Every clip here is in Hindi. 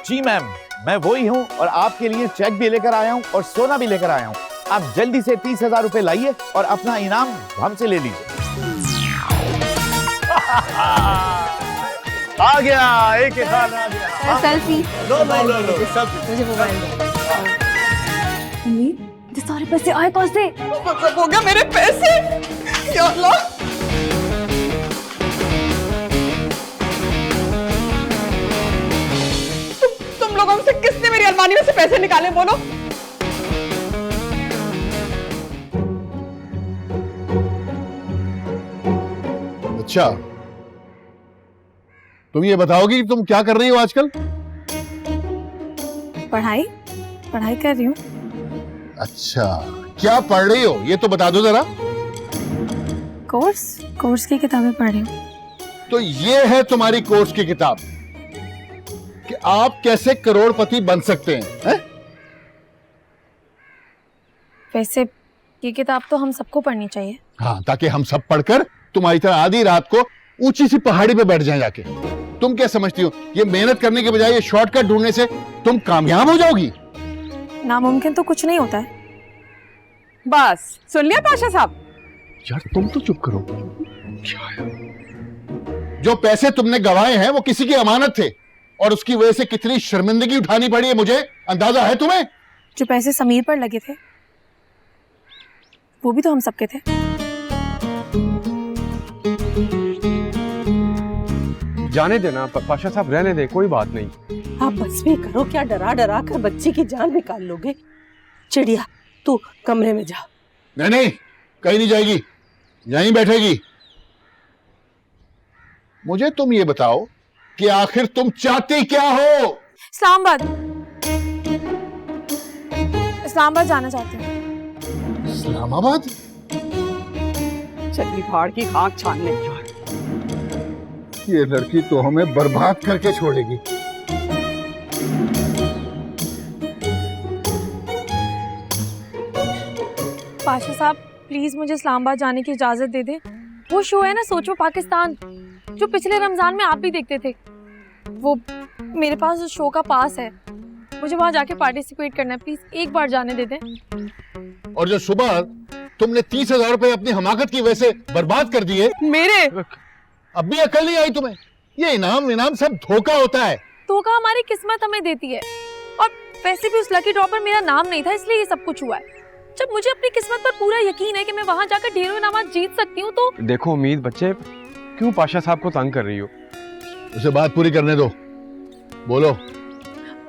जी मैम, मैं वही हूँ और आपके लिए चेक भी लेकर आया हूँ और सोना भी लेकर आया हूँ। आप जल्दी से 30,000 रुपए लाइए और अपना इनाम हमसे ले लीजिए। आ गया, एक ही साथ आ गया। सेल्फी। लो लो लो लो, सेल्फी। मुझे मोबाइल दो। ये सारे पैसे आए कहाँ से? मतलब हो गया मेरे पैसे। या अल्लाह। तुम लोगों में से किसने मेरी अलमारी में से पैसे निकाले बोलो? अच्छा, तुम ये बताओगी कि तुम क्या कर रही हो आजकल? पढ़ाई कर रही हूँ। अच्छा, क्या पढ़ रही हो ये तो बता दो जरा। कोर्स की किताबें पढ़ रही हूँ। तो ये है तुम्हारी कोर्स की किताब कि आप कैसे करोड़पति बन सकते हैं, हैं? वैसे ये किताब तो हम सबको पढ़नी चाहिए। हाँ, ताकि हम सब पढ़कर तुम्हारी तरह आधी रात को ऊंची सी पहाड़ी पे बैठ जाएं जाके। तुम क्या समझती हो ये मेहनत करने के बजाय ये शॉर्टकट ढूंढने से तुम कामयाब हो जाओगी? नामुमकिन तो कुछ नहीं होता है। बस सुन लिया पाशा साहब? यार तुम तो चुप करो। क्या है? जो पैसे तुमने गंवाए हैं वो किसी की अमानत थे और उसकी वजह से कितनी शर्मिंदगी उठानी पड़ी है मुझे अंदाजा है तुम्हें? जो पैसे समीर पर लगे थे वो भी तो हम सबके थे। जाने देना पाशा साहब, रहने दे, कोई बात नहीं। आप बस भी करो, क्या डरा डरा कर बच्ची की जान निकाल लोगे? चिड़िया तू कमरे में जा। नहीं, कहीं नहीं जाएगी, यहीं बैठेगी। मुझे तुम ये बताओ कि आखिर तुम चाहती क्या हो? इस्लामाबाद जाना चाहती हूँ। इस्लामाबाद? चली भाड़ की खाक छानने। ये लड़की तो हमें बर्बाद करके छोड़ेगी। पाशा साहब प्लीज मुझे इस्लामाबाद जाने की इजाजत दे दें। वो शो है ना सोचो पाकिस्तान, जो पिछले रमजान में आप भी देखते थे, वो मेरे पास उस शो का पास है। मुझे वहां जाके पार्टिसिपेट करना है, प्लीज एक बार जाने दे दें। और जो सुबह तुमने 30,000 रुपए अपनी हमाकत की वजह से बर्बाद कर दिए, मेरे अब भी अकल नहीं आई तुम्हें? ये इनाम सब धोखा होता है। धोखा हमारी किस्मत हमें देती है, और वैसे भी उस लकी ड्रॉ पर मेरा नाम नहीं था, इसलिए ये सब कुछ हुआ है। जब मुझे अपनी किस्मत पर पूरा यकीन है कि मैं वहां जाकर ढेरों इनाम जीत सकती हूँ तो। देखो उम्मीद बच्चे, क्यों पाशा साहब को तंग कर रही हो? उसे बात पूरी करने दो, बोलो।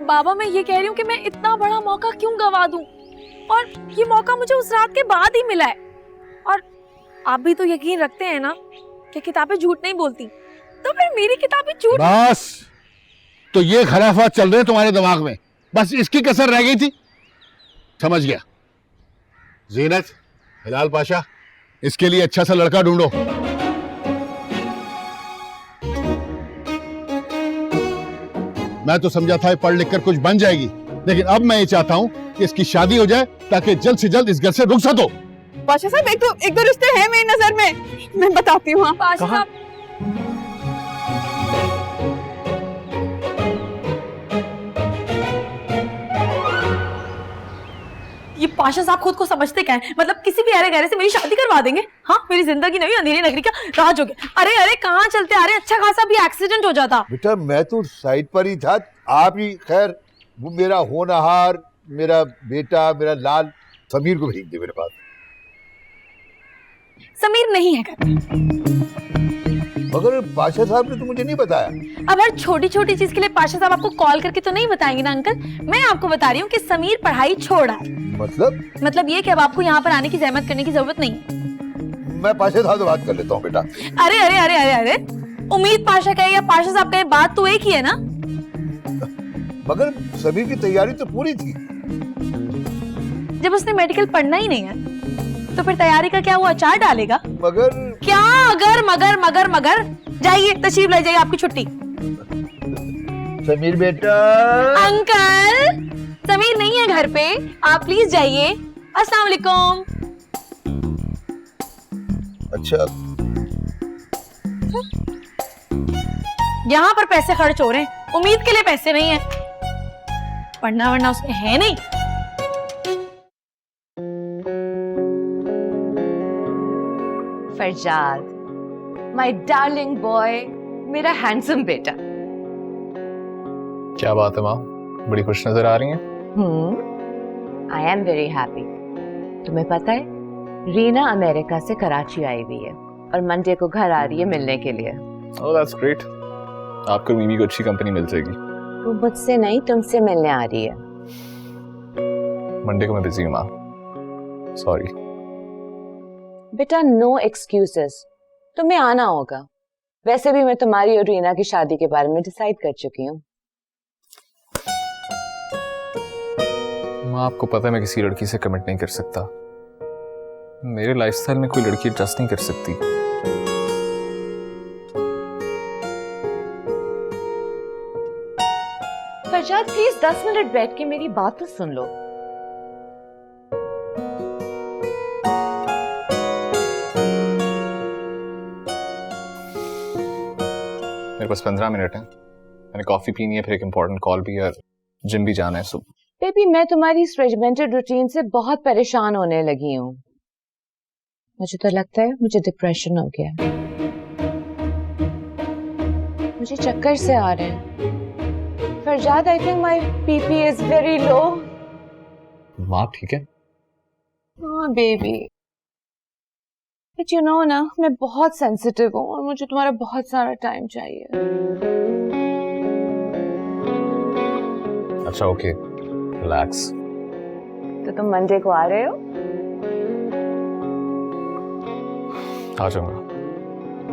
बाबा मैं ये कह रही हूँ कि मैं इतना बड़ा मौका क्यों गवा दूं, और ये मौका मुझे उस रात के बाद ही मिला है। और आप भी तो यकीन रखते हैं ना कि किताबें झूठ नहीं बोलती, तो फिर मेरी किताबें झूठ। बस, तो ये खराफात चल रहे हैं तुम्हारे दिमाग में, बस इसकी कसर रह गई थी। समझ गया। ज़ीनत, हिलाल पाशा, इसके लिए अच्छा सा लड़का ढूंढो। मैं तो समझा था पढ़ लिख कर कुछ बन जाएगी, लेकिन अब मैं ये चाहता हूं कि इसकी शादी हो जाए ताकि जल्द से जल्द इस घर से रुखसत हो। पाशा साहब एक दो रिश्ते हैं मेरी नजर में, मैं बताती हूँ। पाशा साहब ये पाशा साहब खुद को समझते क्या है? मतलब किसी भी अरे गहरे से मेरी शादी करवा देंगे? हाँ, मेरी जिंदगी नहीं अंधेरी नगरी का राज हो गया। अरे अरे कहाँ चलते आ रहे, अच्छा खासा भी एक्सीडेंट हो जाता। बेटा मैं तो साइड पर ही था, आप ही खैर वो मेरा होनहार, मेरा बेटा, मेरा लाल समीर को भेज दे मेरे पास। समीर नहीं है घर। मगर पाशा साहब ने तो मुझे नहीं बताया। अब हर छोटी छोटी चीज के लिए पाशा साहब आपको कॉल करके तो नहीं बताएंगे ना अंकल। मैं आपको बता रही हूँ कि समीर पढ़ाई छोड़ रहा है। मतलब ये कि अब आपको यहाँ पर आने की जहमत करने की जरूरत नहीं है। मैं पाशा साहब से बात कर लेता हूँ बेटा। अरे अरे अरे अरे अरे उम्मीद पाशा कहे या पाशा साहब कहे, बात तो एक ही है ना। मगर समीर की तैयारी तो पूरी थी। जब उसने मेडिकल पढ़ना ही नहीं है तो फिर तैयारी का क्या वो अचार डालेगा? मगर क्या अगर मगर मगर मगर? जाइए तशरीफ ले जाइए, आपकी छुट्टी। समीर बेटा। अंकल समीर नहीं है घर पे, आप प्लीज जाइए। अस्सलाम वालेकुम। अच्छा यहाँ पर पैसे खर्च हो रहे हैं, उम्मीद के लिए पैसे नहीं है। पढ़ना वरना उसमें है नहीं। फरजाद, माय डार्लिंग बॉय, मेरा हैंडसम बेटा। क्या बात है माँ, बड़ी खुश नजर आ रही हैं। I am very happy. तुम्हें पता है, रीना अमेरिका से कराची आई हुई है और मंडे को घर आ रही है मिलने के लिए। Oh that's great. आपको बीवी को अच्छी कंपनी मिल जाएगी। वो मुझसे नहीं, तुमसे मिलने आ रही है। मंडे को मैं बिजी हूँ माँ, सॉरी। बेटा नो एक्सक्यूजेस, तुम्हें आना होगा। वैसे भी मैं तुम्हारी और रीना की शादी के बारे में डिसाइड कर चुकी हूँ। माँ आपको पता है मैं किसी लड़की से कमिट नहीं कर सकता। मेरे लाइफस्टाइल में कोई लड़की एडजस्ट नहीं कर सकती। फरजाद प्लीज 10 मिनट बैठ के मेरी बात तो सुन लो। मेरे पास 15 मिनट है। मैंने कॉफी पीनी है, फिर एक इम्पोर्टेंट कॉल भी है, जिम भी जाना है। सो बेबी मैं तुम्हारी इस रेजिमेंटेड रूटीन से बहुत परेशान होने लगी हूँ। मुझे तो लगता है मुझे डिप्रेशन हो गया। मुझे चक्कर से आ रहे हैं। Farzad I think my BP is very low. माँ ठीक है? हाँ बेबी, बट यू नो ना, मैं बहुत सेंसिटिव हूँ और मुझे तुम्हारा बहुत सारा टाइम चाहिए। अच्छा ओके, रिलैक्स। तो तुम मंडे को आ रहे हो? आ जाऊंगा,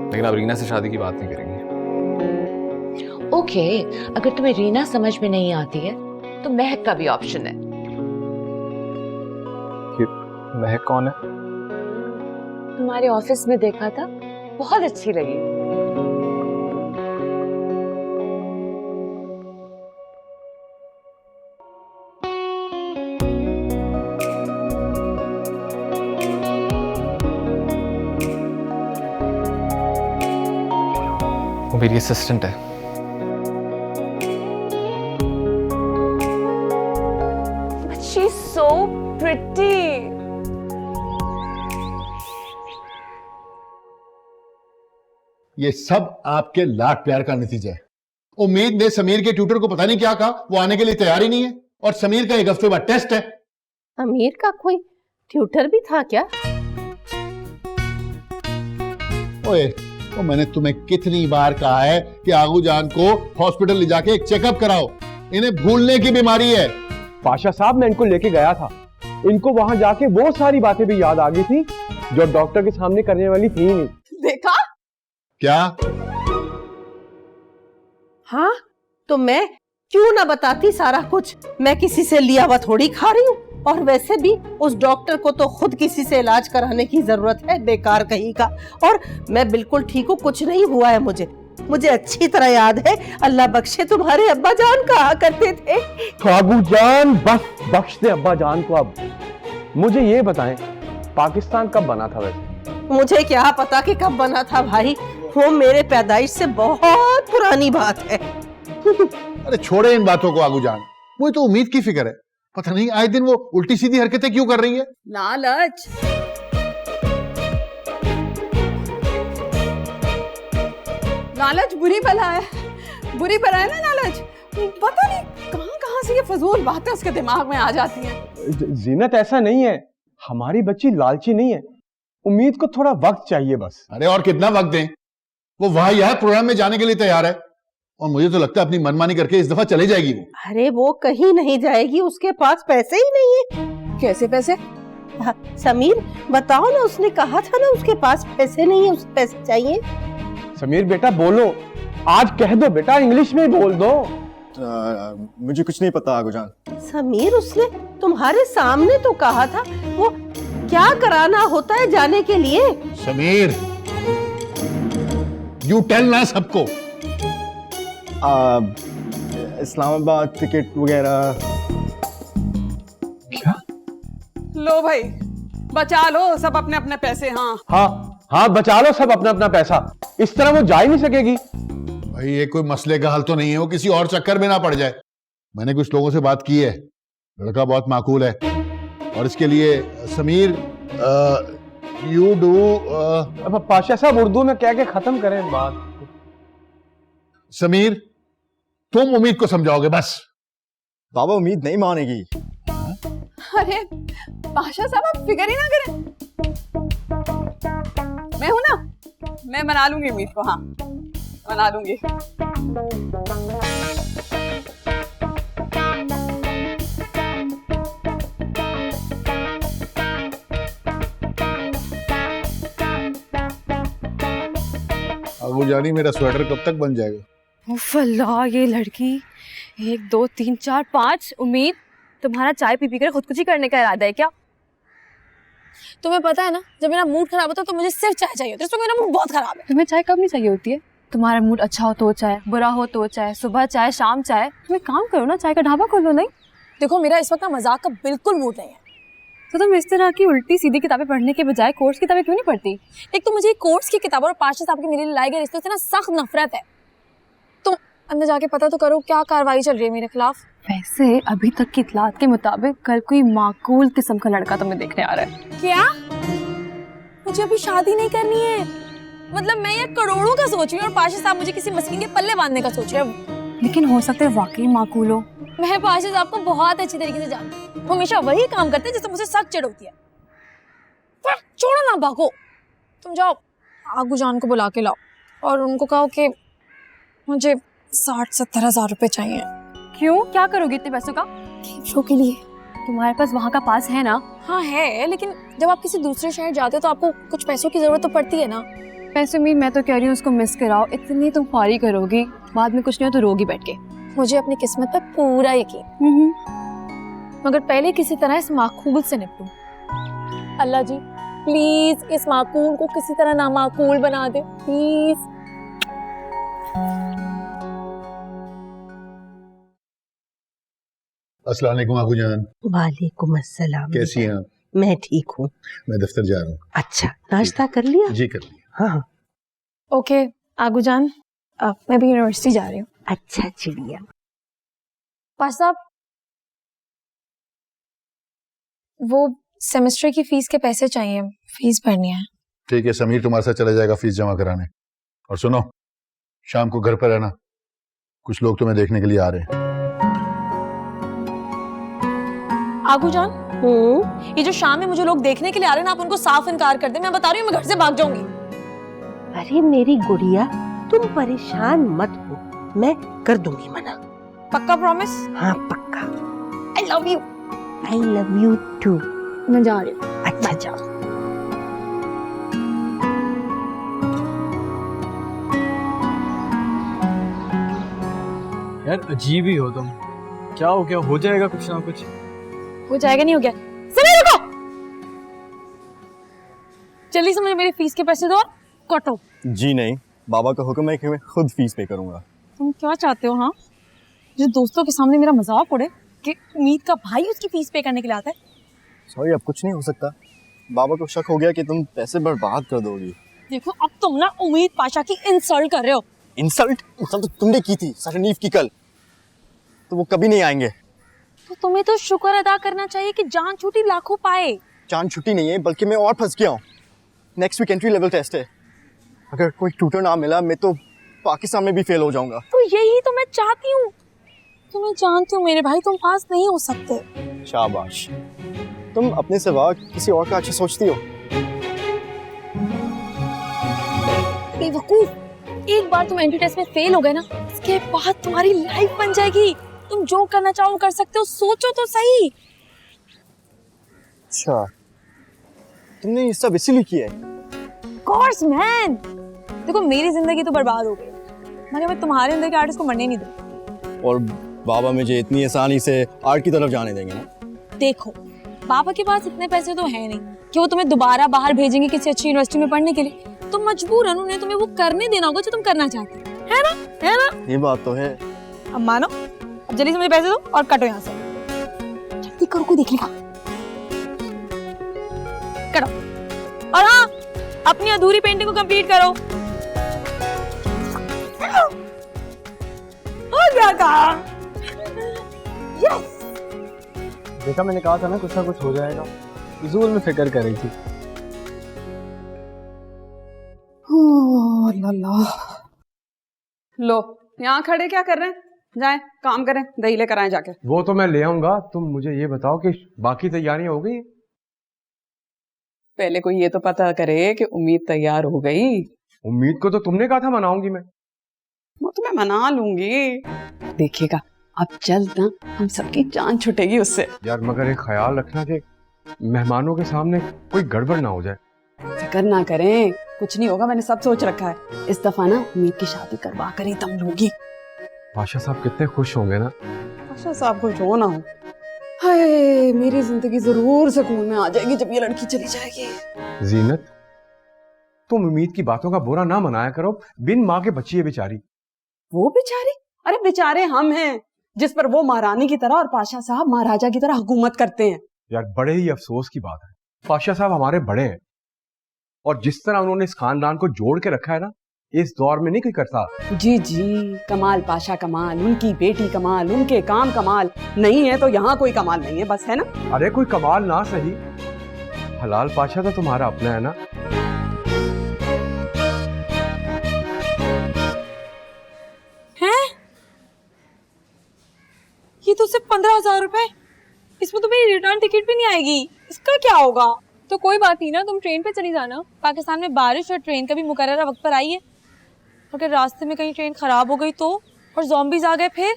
लेकिन अब रीना से शादी की बात नहीं करेंगे। ओके, अगर तुम्हें रीना समझ में नहीं आती है तो महक का भी ऑप्शन है। महक कौन है? तुम्हारे ऑफिस में देखा था, बहुत अच्छी लगी। वो मेरी असिस्टेंट है। But she's so pretty. ये सब आपके लाड प्यार का नतीजा है। उम्मीद ने समीर के ट्यूटर को पता नहीं क्या कहा, वो आने के लिए तैयार ही नहीं है। और समीर का एक हफ्ते बाद टेस्ट है। अमीर का कोई ट्यूटर भी था क्या? ओए, तो मैंने तुम्हें कितनी बार कहा है कि आगू जान को हॉस्पिटल ले जाके एक चेकअप कराओ। इन्हें भूलने की बीमारी है। पाशा साहब मैं इनको लेके गया था, इनको वहां जाके वो सारी बातें भी याद आ गई थी जो डॉक्टर के सामने करने वाली थी नहीं। देखा? क्या? हाँ, तो मैं क्यों ना बताती सारा कुछ। मैं किसी से लिया हुआ थोड़ी खा रही हूँ। और वैसे भी उस डॉक्टर को तो खुद किसी से इलाज कराने की जरूरत है, बेकार कहीं का। और मैं बिल्कुल ठीक हूँ, कुछ नहीं हुआ है मुझे अच्छी तरह याद है। अल्लाह बख्शे तुम्हारे अब्बा जान कहा करते थे। तो अबू जान बस बख्श दे अब्बा जान को। अब मुझे ये बताएं, पाकिस्तान कब बना था वैसे? मुझे क्या पता कि कब बना था भाई, वो मेरे पैदाइश से बहुत पुरानी बात है। अरे छोड़े इन बातों को आगू जान, वो तो उम्मीद की फिक्र है। पता नहीं आए दिन वो उल्टी सीधी हरकतें क्यों कर रही है। लालच। लालच बुरी बला है, बुरी बला है ना लालच। पता नहीं कहां से ये फजूल बातें उसके दिमाग में आ जाती हैं। जीनत ऐसा नहीं है, हमारी बच्ची लालची नहीं है। उम्मीद को थोड़ा वक्त चाहिए बस। अरे और कितना वक्त दें, वो वहां यह प्रोग्राम में जाने के लिए तैयार है। और मुझे तो लगता है अपनी मनमानी करके इस दफा चले जाएगी वो। अरे वो कहीं नहीं जाएगी, उसके पास पैसे ही नहीं है। कैसे पैसे? हाँ, समीर बताओ ना, उसने कहा था ना उसके पास पैसे नहीं है, उसे पैसे चाहिए। समीर बेटा बोलो, आज कह दो बेटा, इंग्लिश में बोल दो। मुझे कुछ नहीं पता आगू जान। समीर उसने तुम्हारे सामने तो कहा था, वो क्या कराना होता है जाने के लिए। समीर यू टेल ना सबको। इस्लामाबाद टिकट वगैरह। क्या? लो भाई, बचा लो सब अपने अपने पैसे। हाँ हाँ बचा लो सब अपना अपना पैसा। इस तरह वो जा ही नहीं सकेगी। भाई ये कोई मसले का हल तो नहीं है, वो किसी और चक्कर में ना पड़ जाए। मैंने कुछ लोगों से बात की है, लड़का बहुत माकूल है और इसके लिए समीर यू डू अब पाशा साहब उर्दू में कह के खत्म करें बात। समीर तुम उम्मीद को समझाओगे बस। बाबा उम्मीद नहीं मानेगी। अरे पाशा साहब आप फिक्र ही ना करें, मैं हूं ना, मैं मना लूंगी उम्मीद को। हाँ मना लूंगी। आगू जानी मेरा स्वेटर कब तक बन जाएगा? अल्लाह, ये लड़की 1 2 3 4 5। उम्मीद, तुम्हारा चाय पी पी कर खुदकुशी करने का इरादा है क्या? तुम्हें पता है ना, जब मेरा मूड खराब होता है तो मुझे सिर्फ चाय चाहिए होती है। तो मेरा मूड बहुत खराब है। तुम्हें चाय कब नहीं चाहिए होती है? तुम्हारा मूड अच्छा हो तो चाय, बुरा हो तो चाय, सुबह चाय शाम चाय। तुम एक काम करो ना, चाय का ढाबा खोलो। नहीं देखो, मेरा इस वक्त ना मजाक का बिल्कुल मूड नहीं है। तो तुम इस तरह की उल्टी सीधी किताबें पढ़ने के बजाय कोर्स किताबें क्यों नहीं पढ़ती? एक तो मुझे कोर्स की किताबों और पाशा साहब के मेरे लिए लाए गए रिश्तों से ना सख्त नफरत है। तुम अंदर जाके पता तो करो क्या कार्रवाई चल रही है मेरे खिलाफ। वैसे अभी तक की इतलात के मुताबिक कल कोई माकूल किस्म का लड़का तुम्हें देखने आ रहा है। क्या? मुझे अभी शादी नहीं करनी है? मतलब मैं ये करोड़ों का सोच रही हूँ और पाशा साहब मुझे किसी मस्किन के पल्ले बांधने का सोच रहे हैं। लेकिन हो सकता है वाकई माकूल हो। मैं पाशा साहब को बहुत अच्छी तरीके से जानती हूँ। वो हमेशा वही काम करते हैं जिससे मुझे सख्त चिढ़ होती है। पर छोड़ो ना, भागो। तुम जाओ आगू जान को बुला के लाओ और उनको कहो कि मुझे 60-70 हज़ार रुपए चाहिए। क्यों? क्या करोगी इतने पैसों का? शो के लिए। तुम्हारे पास वहाँ का पास है ना? हाँ है, लेकिन जब आप किसी दूसरे शहर जाते हो तो आपको कुछ पैसों की जरूरत तो पड़ती है ना। पैसे में मैं तो कह रही हूँ उसको मिस कराओ। इतनी तुम फारी करोगी, बाद में कुछ नहीं हो तो रोगी बैठ के। मुझे अपनी किस्मत पर पूरा यकीन, मगर पहले किसी तरह इस माकूल से निपटूं। अल्लाह जी प्लीज इस माकूल को किसी तरह नामाकूल बना दे प्लीज। अस्सलाम वालेकुम आगू जान। वालेकुम अस्सलाम। कैसी हैं आप? मैं ठीक हूँ। मैं दफ्तर जा रहा हूँ। अच्छा, नाश्ता कर लिया? जी कर लिया। हाँ। ओके आगू जान, मैं भी यूनिवर्सिटी जा रही हूँ। अच्छा चिड़िया। पाशा साहब, वो सेमेस्टर की फीस के पैसे चाहिए, फीस भरनी है। ठीक है, समीर तुम्हारे साथ चला जाएगा फीस जमा कराने। और सुनो, शाम को घर पर रहना, कुछ लोग तुम्हें देखने के लिए आ रहे हैं। आगू जान, ये जो शाम में मुझे लोग देखने के लिए आ रहे हैं ना, आप उनको साफ इनकार कर दे। मैं बता रही हूँ मैं घर से भाग जाऊंगी। अरे मेरी गुड़िया, तुम परेशान मत हो, मैं कर दूंगी मना। पक्का प्रॉमिस? हाँ पक्का। I love you. I love you too. मैं जा रही हूँ। अच्छा जाओ। यार अजीब ही हो तुम। क्या हो गया? हो जाएगा कुछ ना कुछ। हो जाएगा नहीं हो गया? समीर रुको, जल्दी से मुझे मेरी फीस के पैसे दो और कटो। जी नहीं, बाबा का हुक्म है कि मैं खुद फीस पे करूंगा। तुम क्या चाहते हो? हाँ, जो दोस्तों के सामने मेरा मजाक उड़े कि उम्मीद का भाई उसकी फीस पे करने के लिए आता है। सॉरी, अब कुछ नहीं हो सकता। बाबा को शक हो गया कि तुम पैसे बर्बाद कर दोगी। देखो अब तुम ना उम्मीद पाशा की इंसल्ट कर रहे हो। इंसल्ट तो तुमने की थी शरीफ की कल, तो वो कभी नहीं आएंगे। तो तुम्हें तो शुक्र अदा करना चाहिए कि जान छूटी लाखों पाए। जान छुट्टी नहीं है, बल्कि मैं और फंस गया हूँ। Next week entry level test है, अगर कोई ट्यूटर ना मिला मैं तो पाकिस्तान में भी फेल हो जाऊंगा। तो यही तो मैं चाहती हूँ। तुम्हें जानती हूँ मेरे भाई, तुम पास नहीं हो सकते। शाबाश, तुम अपने सिवा किसी और का अच्छा सोचती हो। बेवकूफ, एक बार तुम एंट्री टेस्ट में फेल हो गए ना, इसके बाद तुम्हारी लाइफ बन जाएगी। तुम जो करना चाहो कर सकते हो, सोचो तो सही। अच्छा, तुमने ये सब इसीलिए किया है? कोर्स मैन, देखो मेरी जिंदगी तो बर्बाद हो गई, मगर मैं तुम्हारे अंदर के आर्टिस्ट को मरने नहीं दूंगी। और बाबा मुझे इतनी आसानी से आर्ट की तरफ जाने देंगे ना? देखो बाबा के पास इतने पैसे तो है नहीं कि वो तुम्हें दोबारा बाहर भेजेंगे किसी अच्छी यूनिवर्सिटी में पढ़ने के लिए। तो मजबूरन उन्हें तुम्हें वो करने देना होगा जो तुम करना चाहते हो, है ना? है ना? ये बात तो है। अब मानो, अब जल्दी से मुझे पैसे दो और कटो यहाँ से। जल्दी करो, कोई देख लेगा। करो, और हाँ, अपनी अधूरी पेंटिंग को कंप्लीट करो। हो गया काम। यस। देखा, मैंने कहा था ना कुछ हो जाएगा। फिजूल में फिक्र कर रही थी। लो, यहाँ खड़े क्या कर रहे हैं? जाएं काम करें, दही लेकर आए जाके। वो तो मैं ले आऊंगा, तुम मुझे ये बताओ कि बाकी तैयारियां हो गई? पहले कोई ये तो पता करे कि उम्मीद तैयार हो गई। उम्मीद को तो तुमने कहा था मनाऊंगी मैं। वो तो मैं मना लूंगी, देखिएगा अब जल्द ना हम सबकी जान छुटेगी उससे। यार मगर एक ख्याल रखना कि मेहमानों के सामने कोई गड़बड़ ना हो जाए। फिक्र ना करें, कुछ नहीं होगा, मैंने सब सोच रखा है। इस दफा ना उम्मीद की शादी करवा कर ही दम लूंगी। पाशा साहब कितने खुश होंगे ना। पाशा साहब खुश हो ना हो, हाय मेरी जिंदगी जरूर सुकून में आ जाएगी जब ये लड़की चली जाएगी। जीनत, तुम उम्मीद की बातों का बुरा ना मनाया करो, बिन माँ के बच्ची है बेचारी। वो बेचारी? अरे बेचारे हम हैं जिस पर वो महारानी की तरह और पाशा साहब महाराजा की तरह हुकूमत करते हैं। यार बड़े ही अफसोस की बात है, पाशा साहब हमारे बड़े हैं और जिस तरह उन्होंने इस खानदान को जोड़ के रखा है ना, इस दौर में नहीं कोई करता। जी जी, कमाल पाशा कमाल, उनकी बेटी कमाल, उनके काम कमाल, नहीं है तो यहाँ कोई कमाल नहीं है, बस है ना। अरे कोई कमाल ना सही, हलाल पाशा तो तुम्हारा अपना है ना। हैं? ये तो सिर्फ 15,000 रुपए, इसमें तो मेरी रिटर्न टिकट भी नहीं आएगी, इसका क्या होगा? तो कोई बात नहीं ना, तुम ट्रेन पे चली जाना। पाकिस्तान में बारिश और ट्रेन का भी मुकर्ररा वक्त पर आई है। अगर रास्ते में कहीं ट्रेन खराब हो गई तो, और ज़ॉम्बीज़ आ गए फिर?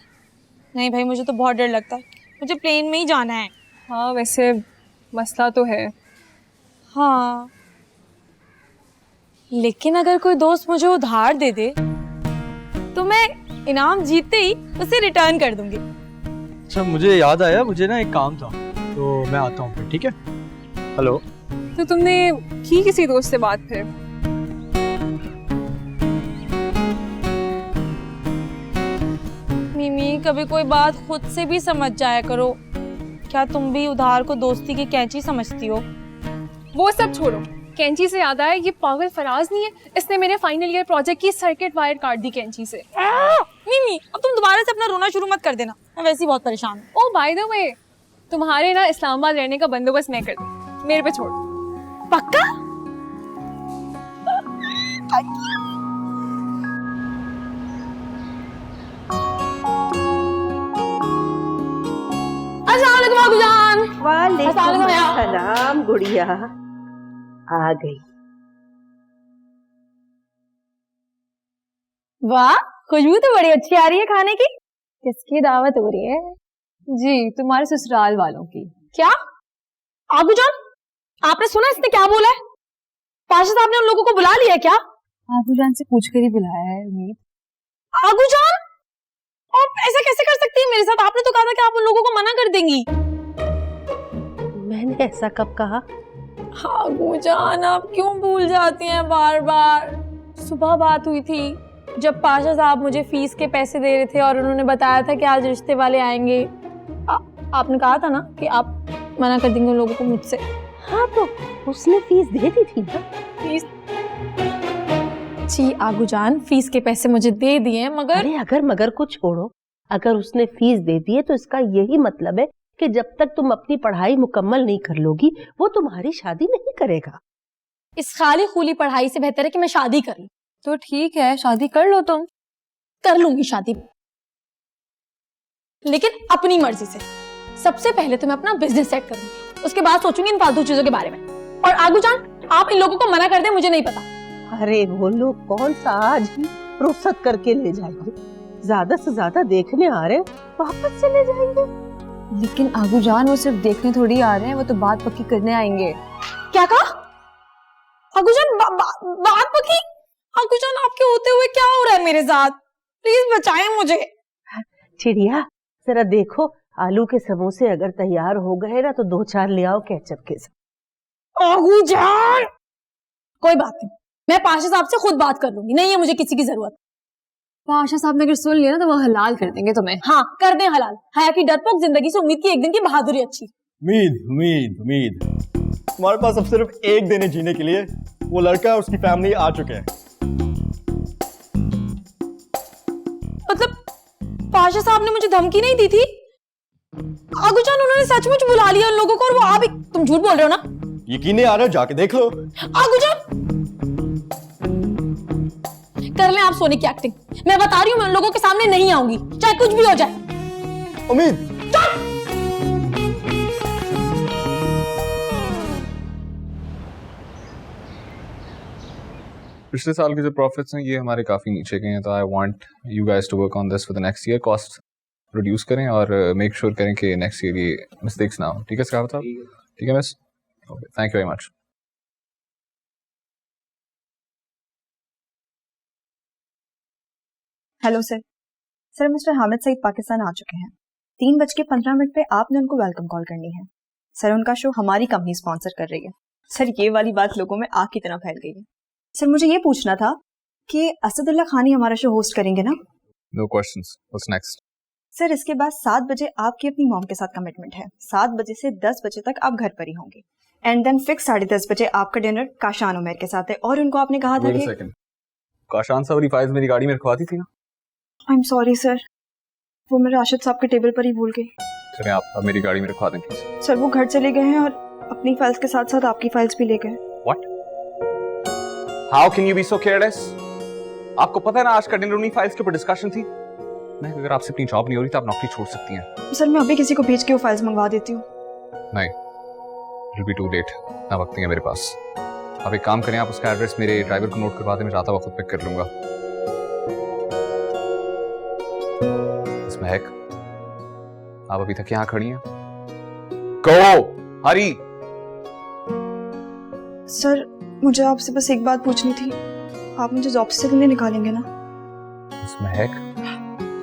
नहीं भाई, मुझे तो बहुत डर लगता है, मुझे प्लेन में ही जाना है। हाँ वैसे मसला तो है। हाँ, लेकिन अगर कोई दोस्त मुझे उधार दे दे तो मैं इनाम जीतते ही उसे रिटर्न कर दूंगी। अच्छा मुझे याद आया, मुझे ना एक काम था तो मैं आता हूँ फिर, ठीक है? हेलो। तो तुमने की किसी दोस्त से बात फिर? मिमी, कभी कोई बात खुद से भी समझ जाया करो। क्या तुम भी उधार को दोस्ती की कैंची समझती हो? वो सब छोड़ो, कैंची से याद आया, ये पागल फराज नहीं है, इसने मेरे फाइनल ईयर प्रोजेक्ट की सर्किट वायर काट दी कैंची से। मिमी, अब तुम दोबारा से अपना रोना शुरू मत कर देना, मैं वैसे ही बहुत परेशान हूँ। ओ बाय द वे, तुम्हारे ना इस्लामाबाद रहने का बंदोबस्त मैं कर दूँ, मेरे पे छोड़। पक्का? वालेकुम सलाम गुड़िया, आ गई। वाह, खुशबू तो बड़ी अच्छी आ रही है खाने की। किसकी दावत हो रही है? जी, तुम्हारे ससुराल वालों की। क्या? आगू जान, आपने सुना इसने क्या बोला है? पाशा साहब ने उन लोगों को बुला लिया क्या? आगू जान से पूछ कर ही बुलाया है उम्मीद। आगू जान, आप ऐसा कैसे कर सकती है मेरे साथ? आपने तो कहा था कि आप उन लोगों को मना कर देंगी। मैंने ऐसा कब कहा? आगू जान, आप क्यों भूल जाती हैं बार बार? सुबह बात हुई थी जब पाशा साहब मुझे फीस के पैसे दे रहे थे और उन्होंने बताया था कि आज रिश्ते वाले आएंगे। आपने कहा था ना कि आप मना कर देंगे उन लोगों को मुझसे। हाँ तो उसने फीस दे दी थी ना। फीस? जी आगू जान, फीस के पैसे मुझे दे दिए, मगर अरे अगर मगर को छोड़ो, अगर उसने फीस दे दी है तो इसका यही मतलब है कि जब तक तुम अपनी पढ़ाई मुकम्मल नहीं कर लोगी वो तुम्हारी शादी नहीं करेगा। इस खाली खूली पढ़ाई से बेहतर है कि मैं शादी कर लूं। तो ठीक है, शादी कर लो तुम। कर लूंगी शादी, लेकिन अपनी मर्जी से। सबसे पहले तो मैं अपना बिजनेस सेट करूंगी, उसके बाद सोचूंगी इन फालतू चीजों के बारे में। और आगू जान, आप इन लोगों को मना कर दें, मुझे नहीं पता। अरे वो लोग कौन सा आज ही रुखसत करके ले जाएंगे, ज्यादा से ज्यादा देखने आ रहे, वापस चले जाएंगे। लेकिन आगू जान, वो सिर्फ देखने थोड़ी आ रहे हैं, वो तो बात पक्की करने आएंगे। क्या कहा? आगू जान, बात पक्की? आगू जान, आपके होते हुए क्या हो रहा है मेरे साथ? प्लीज बचाएं मुझे। चिड़िया जरा देखो, आलू के समोसे अगर तैयार हो गए ना तो 2-4 ले आओ केचप के साथ। आगू जान, कोई बात नहीं, मैं पाशा साहब से खुद बात कर लूंगी, नहीं है मुझे किसी की जरूरत। पाशा साहब ने अगर सुन लिया ना तो वो हलाल कर देंगे तुम्हें। हाँ कर दें हलाल। हया की डरपोक जिंदगी से उम्मीद की एक दिन की बहादुरी अच्छी। उम्मीद तुम्हारे पास अब सिर्फ एक दिन है जीने के लिए। वो लड़का और उसकी फैमिली आ चुके हैं। मतलब पाशा साहब ने मुझे धमकी नहीं दी थी? आगूजान उन्होंने सचमुच बुला लिया उन लोगों को और वो आप ही तुम झूठ बोल रहे हो ना? यकीन नहीं आ रहा, जाके देख लो। आगूजान कर लें आप सोने की एक्टिंग। मैं बता रही हूँ मैं उन लोगों के सामने नहीं आऊंगी चाहे कुछ भी हो जाए। उम्मीद पिछले साल के जो प्रॉफिट्स हैं ये हमारे काफ़ी नीचे गए हैं, तो I want you guys to work on this for the next year. Cost reduce करें और मेक श्योर करें कि नेक्स्ट ईयर ये मिस्टेक्स ना हो। ठीक है सखावत साहब? ठीक है miss? Okay, thank you very much. Hello sir. Sir mister Hamid Saeed Pakistan आ चुके हैं। 3:15 पे आपने उनको वेलकम कॉल करनी है। सर उनका शो हमारी कंपनी स्पॉन्सर कर रही है। सर ये वाली बात लोगों में आग की तरह फैल गई है। सर मुझे ये पूछना था कि असदुल्ला खान ही हमारा शो होस्ट करेंगे ना? No questions, what's next? Sir इसके बाद 7 बजे आपकी अपनी मॉम के साथ कमिटमेंट है। 7 बजे से 10 बजे तक आप घर पर ही होंगे एंड देन फिक्स 10:30 बजे आपका डिनर काशान उमर के साथ है। और उनको आपने कहा था कि काशान साहब फाइल्स मेरी गाड़ी में रखवा दी थी ना? आई एम सॉरी सर, वो मैं राशिद साहब के टेबल पर ही भूल गई। चलें आप अब मेरी गाड़ी में रखवा दें प्लीज। सर वो घर चले गए हैं और अपनी फाइल्स के साथ साथ आपकी फाइल्स भी ले गए। What? How can you be so careless? आपको पता है ना आज का डिनर उन्हीं फाइल्स के ऊपर डिस्कशन थी। मैं अगर आपसे अपनी जॉब नहीं हो रही तो आप नौकरी छोड़ सकती हैं। सर मैं अभी किसी को भेज के वो फाइल्स मंगवा देती हूँ। नहीं, it will be too late, ना वक्त नहीं है मेरे पास। आप एक काम करें, आप उसका एड्रेस मेरे ड्राइवर को नोट करवा दें, मैं जाता हुआ खुद पिक कर लूंगा। महक, आप अभी तक यहाँ खड़ी हैं? कहो, हरी। सर मुझे आपसे बस एक बात पूछनी थी, आप मुझे जॉब से नहीं निकालेंगे ना? महक।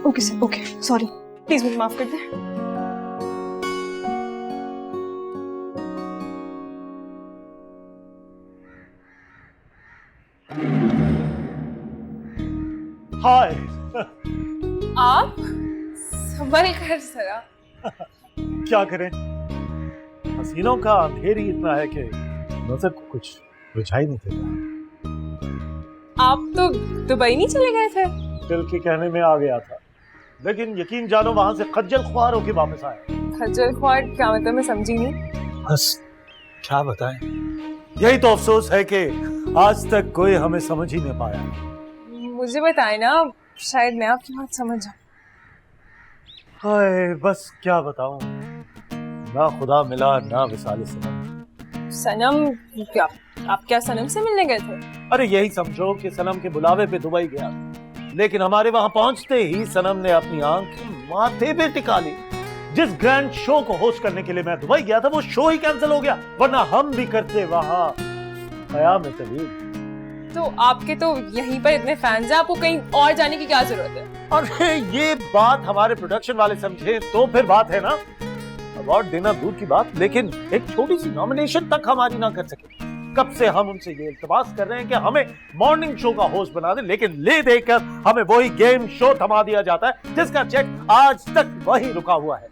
Okay sir, okay, sorry, please मुझे माफ कर दें। हाय। आप संभल कर जरा। क्या करें, हसीनों का अंधेर ही इतना है कि नजर को कुछ बुझाई नहीं देता। आप तो दुबई नहीं चले गए थे? दिल के कहने में आ गया था, लेकिन यकीन जानो वहां से खज्जल ख्वार होके वापस आया। खज्जल ख्वार क्या मतलब, मैं समझी नहीं। बस क्या बताएं, यही तो अफसोस है कि आज तक कोई हमें समझ ही नहीं पाया। मुझे बताए ना, शायद मैं आपकी बात समझ जाऊं। हाय बस क्या बताऊं, ना खुदा मिला ना विसाल सनम। सनम क्या? आप क्या सनम से मिलने गए थे? अरे यही समझो कि सनम के बुलावे पे दुबई गया, लेकिन हमारे वहां पहुंचते ही सनम ने अपनी आंख माथे पे टिका ली। जिस ग्रैंड शो को होस्ट करने के लिए मैं दुबई गया था वो शो ही कैंसिल हो गया, वरना हम भी करते वहां क़याम तलीब। तो आपके तो यहीं पर इतने फैंस हैं, आपको कहीं और जाने की क्या जरूरत है? अरे ये बात हमारे प्रोडक्शन वाले समझे तो फिर बात है ना। अवार्ड देना दूर की बात, लेकिन एक छोटी सी नॉमिनेशन तक हमारी ना कर सके। कब से हम उनसे ये इल्तमास कर रहे हैं कि हमें मॉर्निंग शो का होस्ट बना दें, लेकिन ले देकर हमें वही गेम शो थमा दिया जाता है जिसका चेक आज तक वही रुका हुआ है।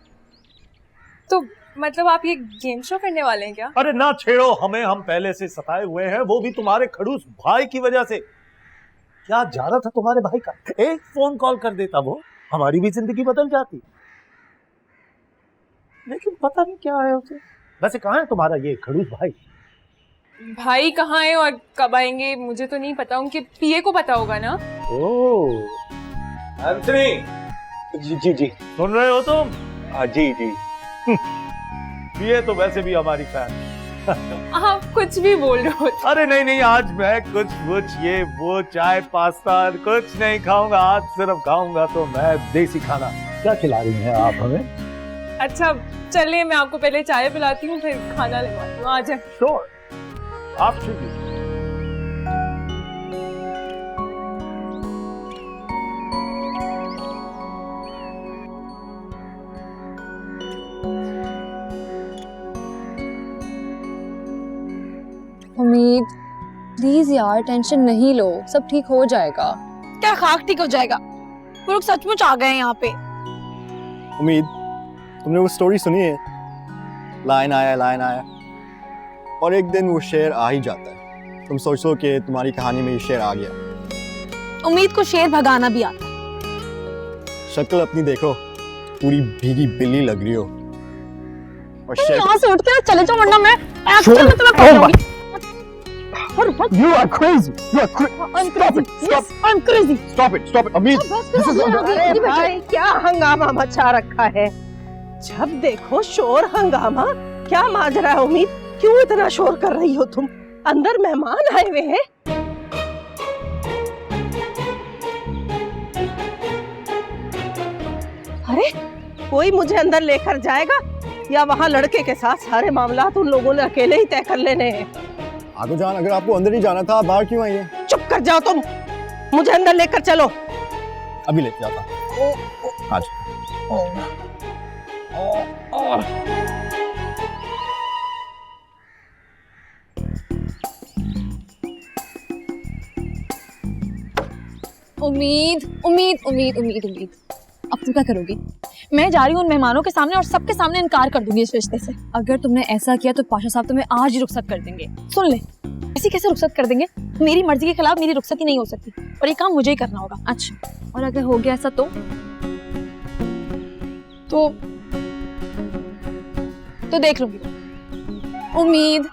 तो मतलब आप ये गेम शो करने वाले हैं क्या? अरे ना छेड़ो हमें, हम पहले से सताए हुए हैं, वो भी तुम्हारे खड़ूस भाई की वजह से। क्या जा रहा था तुम्हारे भाई का, एक फोन कॉल कर देता वो, हमारी भी जिंदगी बदल जाती। लेकिन पता नहीं क्या है उसे। वैसे कहाँ है तुम्हारा ये खड़ूस भाई? भाई कहाँ है और कब आएंगे मुझे तो नहीं पता, उनके पीए को पता होगा ना। ओह एंथनी। जी जी सुन रहे हो तुम? जी जी। ये तो वैसे भी हमारी फैन। आप कुछ भी बोल रहे हो। अरे नहीं नहीं, आज मैं कुछ ये वो चाय पास्ता कुछ नहीं खाऊंगा, आज सिर्फ खाऊंगा तो मैं देसी खाना। क्या खिला रही हैं आप हमें? अच्छा चलिए, मैं आपको पहले चाय पिलाती हूँ फिर खाना लगवाती हूँ। आ जाए। श्योर, आप शुक्रिया। उम्मीद प्लीज यार टेंशन नहीं लो, सब ठीक हो जाएगा। क्या खाक ठीक हो जाएगा? वो लोग सचमुच आ गए हैं यहाँ पे। उम्मीद तुमने वो स्टोरी सुनी है, लाइन आया और एक दिन वो शेर आ ही जाता है। तुम सोचो कि तुम्हारी कहानी में ये शेर आ गया। उम्मीद को शेर भगाना भी आता है। शक्ल अपनी देखो, पूरी भीगी बिल्ली लग रही हो। और तुम शेर यहाँ से उठ के चले जाओ वरना मैं शोर- एक्चुअली में तुम्हें Oh पकड़ूंगी। You are crazy. You are crazy. I'm Stop crazy. it. Stop. Yes, I'm crazy. Stop it. Stop it. अमीर. This is अरे भाई क्या हंगामा मचा रखा है, जब देखो शोर हंगामा। क्या माजरा है उम्मीद, क्यों इतना शोर कर रही हो तुम? अंदर मेहमान आए हुए हैं। अरे कोई मुझे अंदर लेकर जाएगा या वहाँ लड़के के साथ सारे मामला उन लोगों ने अकेले ही तय कर लेने हैं? आगो जान, अगर आपको अंदर ही जाना था, आप बाहर क्यों आई हैं? चुप कर जाओ तुम, मुझे अंदर लेकर चलो। अभी लेके जाता। आज। उम्मीद उम्मीद उम्मीद उम्मीद उम्मीद, अब तुम क्या करोगी? मैं जा रही हूँ उन मेहमानों के सामने और सबके सामने इनकार कर दूंगी इस रिश्ते से। अगर तुमने ऐसा किया तो पाशा साहब तुम्हें आज ही रुखसत कर देंगे। सुन ले, ऐसी कैसे रुखसत कर देंगे? मेरी मर्जी के खिलाफ मेरी रुखसत ही नहीं हो सकती और ये काम मुझे ही करना होगा। अच्छा, और अगर हो गया ऐसा तो देख लूंगी। उम्मीद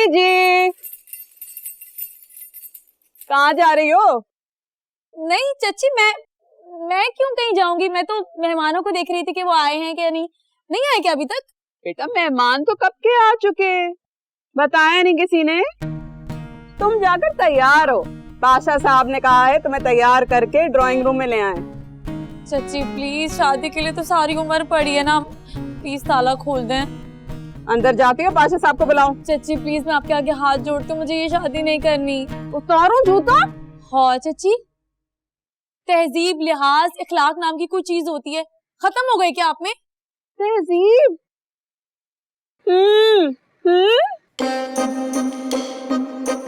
जी कहाँ जा रही हो? नहीं चाची, मैं क्यों कहीं जाऊंगी? मैं तो मेहमानों को देख रही थी कि वो आए हैं क्या नहीं आए क्या अभी तक? बेटा मेहमान तो कब के आ चुके, बताया नहीं किसी ने। तुम जाकर तैयार हो, पाशा साहब ने कहा है तुम्हें तैयार करके ड्राइंग रूम में ले आए। चाची प्लीज, शादी के लिए तो सारी उम्र पड़ी है ना, प्लीज ताला खोल दें। अंदर जाती हो, पाशा साहब को बुलाऊं? चाची प्लीज, मैं आपके आगे हाथ जोड़ती हूँ, मुझे ये शादी नहीं करनी। उतारूं जूता? हाँ चाची, तहजीब लिहाज इखलाक नाम की कोई चीज होती है, खत्म हो गई क्या आप में? तहजीब?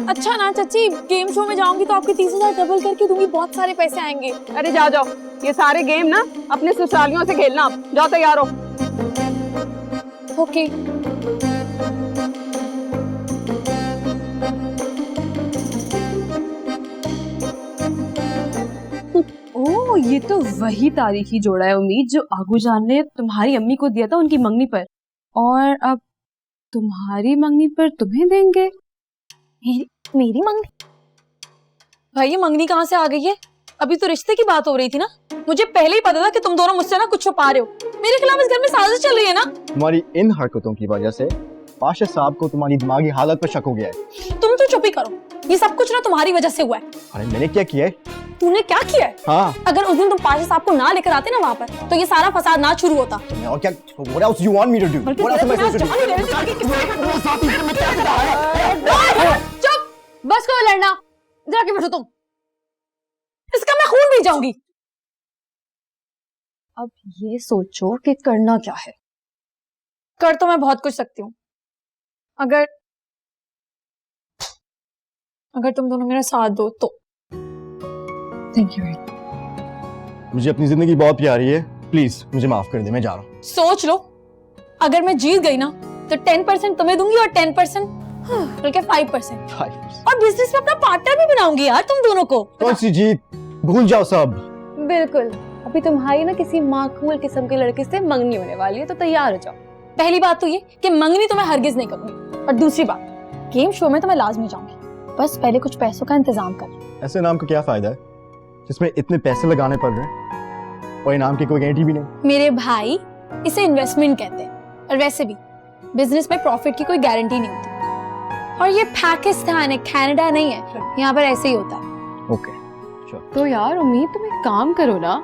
अच्छा ना चाची, गेम शो में जाऊंगी तो आपके 30,000 डबल करके दूंगी, बहुत सारे पैसे आएंगे। अरे जाओ, ये सारे गेम ना अपने ससुरालियों से खेलना। आप जाओ, तैयार हो। ओके। ओह, ये तो वही तारीखी जोड़ा है उम्मीद जो आगू जान ने तुम्हारी अम्मी को दिया था उनकी मंगनी पर, और अब तुम्हारी मंगनी पर तुम्हें देंगे। मेरी मंगनी? भाई ये मंगनी कहाँ से आ गई है? अभी तो रिश्ते की बात हो रही थी ना। मुझे पहले ही पता था कि तुम दोनों मुझसे ना कुछ छुपा रहे हो। मेरे खिलाफ इस घर में साजिश चल रही है ना। तुम्हारी इन हरकतों की वजह से पाशा साहब को तुम्हारी दिमागी हालत पर शक हो गया है। तुम तो चुप ही करो, ये सब कुछ ना तुम्हारी वजह से हुआ है। अरे मैंने क्या किया है? तूने क्या किया है? हाँ। अगर उस दिन तुम पाशा साहब को ना लेकर आते ना वहाँ पर, तो ये सारा फसाद ना शुरू होता। और क्या? What else you want me to do? What else am I supposed to do? चुप, बस करो लड़ना, जाके बैठो तुम। इसका मैं खून पी जाऊंगी। अब ये सोचो कि करना क्या है। कर तो मैं बहुत कुछ सकती हूँ, अगर तुम दोनों मेरा साथ दो तो। Thank you. मुझे अपनी जिंदगी बहुत प्यारी है, प्लीज मुझे माफ कर दे, मैं जा रहा हूँ। सोच लो, अगर मैं जीत गई ना तो 10% तुम्हें दूंगी और 10% बल्कि 5%। और बिजनेस में अपना पार्टनर भी बनाऊंगी यार तुम दोनों को। कौन सी जीत? भूल जाओ सब। बिल्कुल, अभी तुम्हारी ना किसी माकूल किस्म के लड़के से मंगनी होने वाली है, तो तैयार हो जाओ। पहली बात तो ये कि मंगनी तो मैं हरगिज नहीं करूंगी, और दूसरी बात, गेम शो में तो मैं लाजमी जाऊंगी, बस पहले कुछ पैसों का इंतजाम कर। ऐसे नाम का क्या फायदा है जिसमें इतने पैसे लगाने पड़ रहे हैं और इनाम की कोई गारंटी भी नहीं? मेरे भाई, इसे इन्वेस्टमेंट कहते हैं, और वैसे भी बिजनेस में प्रॉफिट की कोई गारंटी नहीं होती। और ये पाकिस्तान है, कनाडा नहीं है, यहाँ पर ऐसे ही होता है। ओके, तो यार उम्मीद, तुम एक काम करो ना,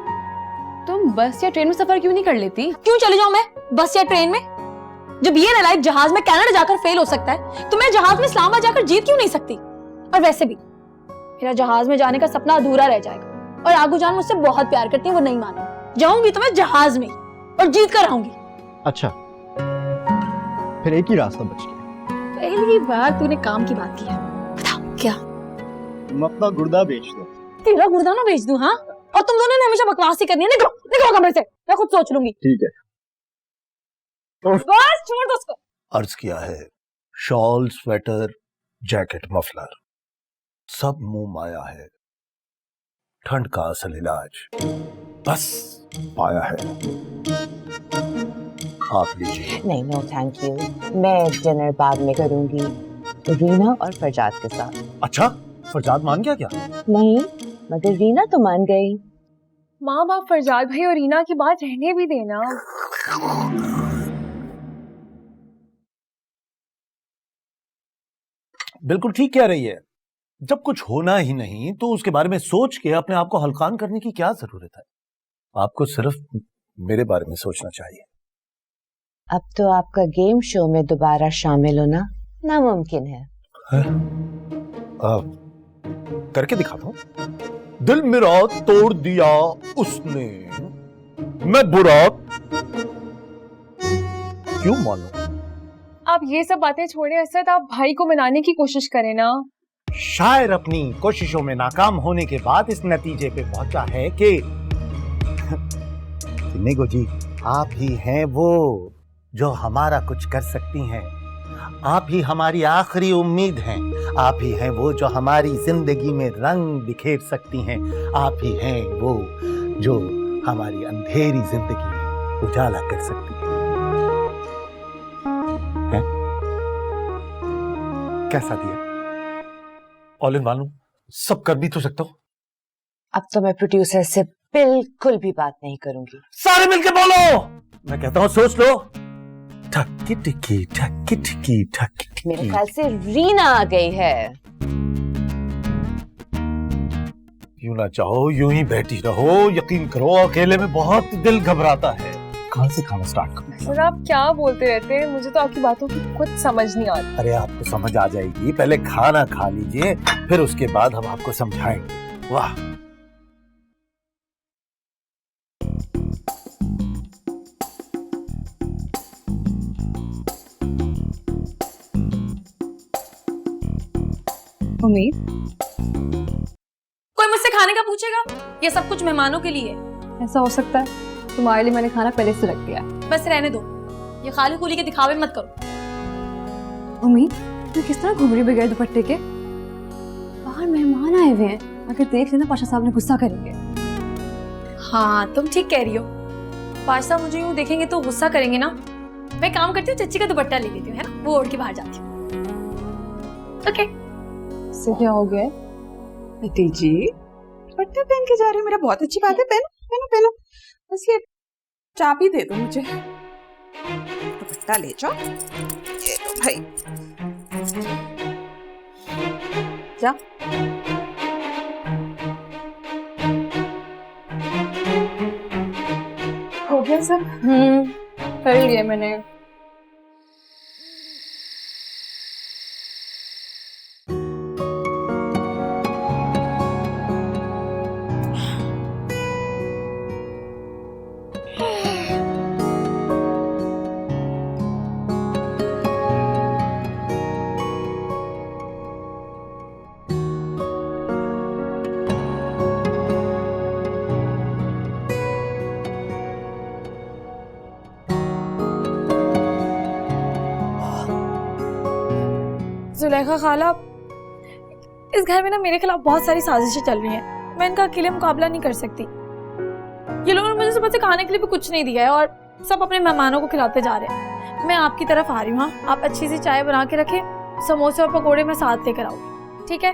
तुम बस या ट्रेन में सफर क्यों नहीं कर लेती? क्यों चली जाऊं मैं बस या ट्रेन में? जब ये नालायक जहाज में कनाडा जाकर फेल हो सकता है, तो मैं जहाज में इस्लामाबाद जाकर जीत क्यों नहीं सकती? और वैसे भी मेरा जहाज में जाने का सपना अधूरा रह जाएगा और आगू जान मुझसे बहुत प्यार करती है, वो नहीं मानी। जाऊंगी तो मैं जहाज में और जीत कर आऊंगी। अच्छा, फिर एक ही रास्ता बच गया। पहली बार तूने काम की बात की है। बताओ क्या? तुम अपना गुर्दा बेच दो। तेरा गुर्दा ना बेच दूं? हाँ, और तुम दोनों ने हमेशा बकवास ही करनी है। निकलो निकलो कमरे से, मैं खुद सोच लूंगी। ठीक है, बस छोड़ दो उसको। अर्ज किया है, शॉल, स्वेटर, जैकेट, मफलर सब मुंह माया है। ठंड का असल इलाज बस पाया है। आप लीजिए। नहीं, नो थैंक यू, मैं डिनर बाद में करूंगी, रीना और फरजाद के साथ। अच्छा, फरजाद मान गया क्या? नहीं, मगर रीना तो मान गई। माँ बाप फरजाद भाई और रीना की बात रहने भी देना। बिल्कुल ठीक कह रही है। जब कुछ होना ही नहीं तो उसके बारे में सोच के अपने आप को हल्कान करने की क्या जरूरत है? आपको सिर्फ मेरे बारे में सोचना चाहिए। अब तो आपका गेम शो में दोबारा शामिल होना नामुमकिन है। करके दिखाता हूं। दिल मेरा तोड़ दिया उसने, मैं बुरा क्यों मानूं? आप ये सब बातें छोड़े, असद आप भाई को मनाने की कोशिश करें ना। शायर अपनी कोशिशों में नाकाम होने के बाद इस नतीजे पे पहुंचा है कि निगो जी, आप ही हैं वो जो हमारा कुछ कर सकती हैं। आप ही हमारी आखिरी उम्मीद हैं। आप ही हैं वो जो हमारी जिंदगी में रंग बिखेर सकती हैं। आप ही हैं वो जो हमारी अंधेरी जिंदगी में उजाला कर सकती हैं। है? कैसा दिया? ऑल इन वन, सब कर भी तो सकता हूं। अब तो मैं प्रोड्यूसर से बिल्कुल भी बात नहीं करूंगी। सारे मिलके बोलो। मैं कहता हूं सोच लो। ठक्की टिक्की ठक्की टिक्की ठक्की। मेरे ख्याल से रीना आ गई है। यूं ना चाहो यूं ही बैठी रहो। यकीन करो अकेले में बहुत दिल घबराता है। कहां से खाना स्टार्ट करूं? सर आप क्या बोलते रहते हैं, मुझे तो आपकी बातों की कुछ समझ नहीं आती। अरे आपको समझ आ जाएगी, पहले खाना खा लीजिए, फिर उसके बाद हम आपको समझाएंगे। वाह, उम्मीद कोई मुझसे खाने का पूछेगा? ये सब कुछ मेहमानों के लिए। ऐसा हो सकता है, तुम्हारे लिए मैंने खाना पहले से रख दिया है। बस रहने दो, ये खाली खुली के दिखावे मत करो। उम्मीद, तुम किस तरह घूम रही बगैर दुपट्टे के? बाहर मेहमान आए हुए हैं, अगर देख लेना पाशा साहब ने गुस्सा करेंगे। हाँ तुम ठीक कह रही हो, पाशा साहब मुझे यूं देखेंगे तो गुस्सा करेंगे ना। मैं काम करती हूँ, चच्ची का दुपट्टा ले लेती हूँ, है ना, वो ओढ़ के बाहर जाती हूँ। ओके। इससे क्या हो गया? बेटी जी, दुपट्टा पहन के जा रही हो, मेरा बहुत अच्छी बात है। पहनो पहनो पहनो। बस ये चाबी दे दो मुझे, दुपट्टा ले जाओ। ये लो भाई, जा। हो गया सब? कर लिया मैंने। जुलेखा खाला, इस घर में ना मेरे खिलाफ बहुत सारी साजिशें चल रही हैं। मैं इनका अकेले मुकाबला नहीं कर सकती। ये लोगों ने मुझे सुबह से खाने के लिए भी कुछ नहीं दिया है और सब अपने मेहमानों को खिलाते जा रहे हैं। मैं आपकी तरफ आ रही हूँ। हाँ, आप अच्छी सी चाय बना के रखें, समोसे और पकौड़े मैं साथ लेकर आऊंगी, ठीक है?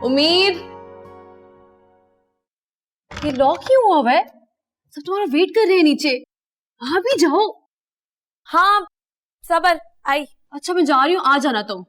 उम्मीद, ये लॉक क्यों हुआ हुआ है? सब तुम्हारा वेट कर रहे हैं नीचे, आप भी जाओ। हाँ सबर आई। अच्छा मैं जा रही हूँ, आ जाना तुम।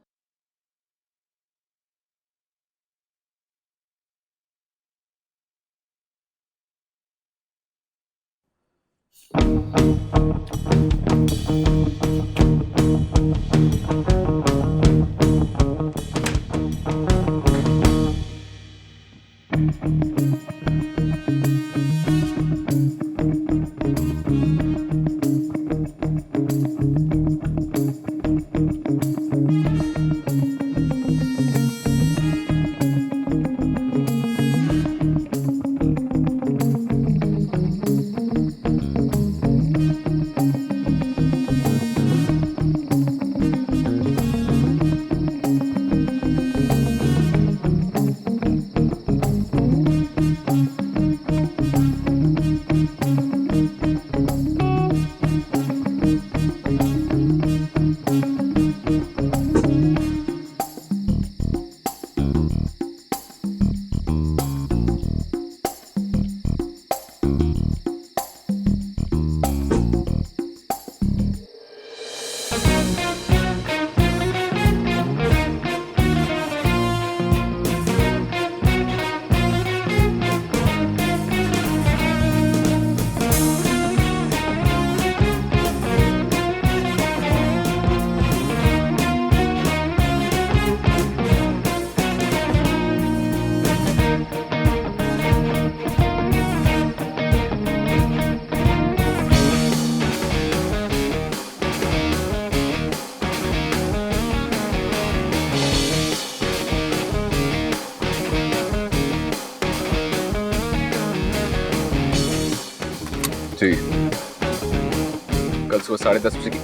सुबह 10:30 बजे की।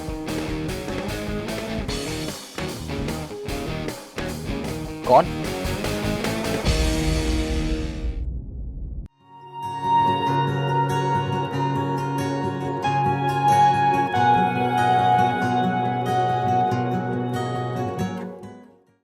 कौन?